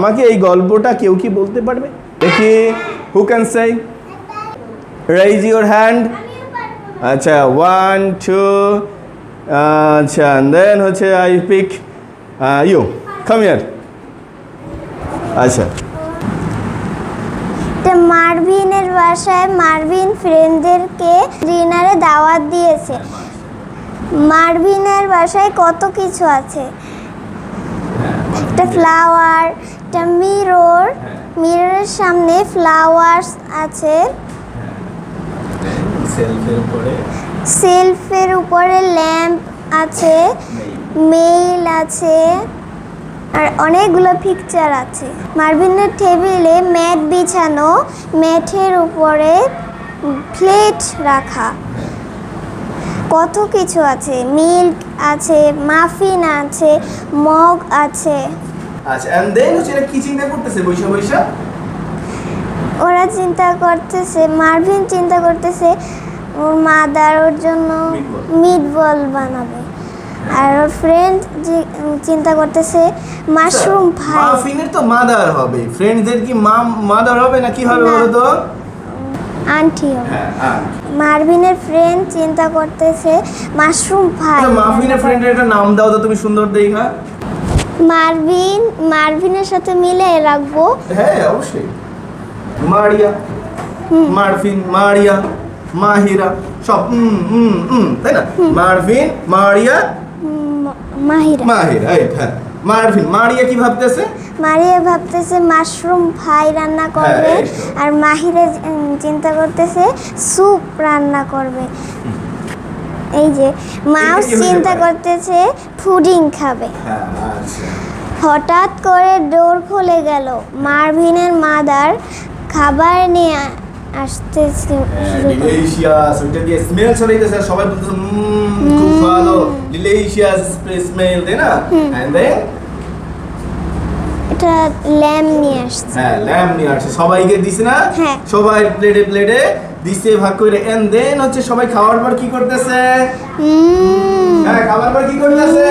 আমাকে এই গল্পটা কেউ কি বলতে পারবে? দেখি, who can say? Raise your hand. আচ্ছা, 1 2, আচ্ছা, দেন হচ্ছে I pick you, come here. আচ্ছা, মারভিনের বাসায় মারভিন ফ্রেন্ডদেরকে ডিনারে দাওয়াত দিয়েছে। মারভিনের বাসায় কত কিছু আছে, একটা ফ্লাওয়ার, একটা মিরর, মিররের সামনে ফ্লাওয়ার্স আছে, সেলফের উপরে ল্যাম্প আছে, মেইল আছে, আর অনেকগুলো পিকচার আছে। মারভিনের টেবিলে ম্যাট বিছানো, ম্যাটের উপরে প্লেট রাখা, কত কিছু আছে, মিল্ক আছে, মাফিন আছে, মগ আছে। আচ্ছা, এন্ড দেন হচ্ছে এরা কি চিন্তা করতেছে বৈশা বৈশা? ওরা চিন্তা করতেছে, মারভিন চিন্তা করতেছে ওর মাদার ওর জন্য মিটবল বানাবে, আর ওর ফ্রেন্ড চিন্তা করতেছে মাশরুম পাই। মাফিনের তো মাদার হবে, ফ্রেন্ডদের কি মাদার হবে না কি হবে বলো তো? আন্টি হবে। হ্যাঁ, মারভিনের ফ্রেন্ড চিন্তা করতেছে মাশরুম পাই। মাফিনের ফ্রেন্ডের একটা নাম দাও তো তুমি সুন্দর দেখা। মারভিনের সাথে মিলে রাখবো। হ্যাঁ, অবশ্যই। মারিয়া, মারভিন, মারিয়া, মাহিরা, সব তাই না? মারভিন, মারিয়া, মাহিরা। মাহিরা, এই হ্যাঁ। মারভিন, মারিয়া কি ভাবতেছে? মারিয়া ভাবতেছে মাশরুম ফ্রাই রান্না করবে, আর মাহিরা চিন্তা করতেছে স্যুপ রান্না করবে। এই যে মাউস চিন্তা করতেছে পুডিং খাবে। হঠাৎ করে ডোর খুলে গেল, মারভিনের মাদার খাবার নিয়ে আসতেছে। ডিলিশিয়াস, ওইটা দিয়ে স্মেল ছড়াইতেছে, সবাই বলতেছে খুব ভালো, ডিলিশিয়াস স্মেল, তাই না? এন্ড দেন এটা ল্যাম্প নিয়ে আসছে। হ্যাঁ, ল্যাম্প নিয়ে আসছে, সবাইকে দিছে না? হ্যাঁ, সবাই প্লেটে প্লেটে দিছে ভাগ করে। এন্ড দেন হচ্ছে সবাই খাওয়ার পর কি করতেছে? হ্যাঁ, খাবার পর কি করতেছে?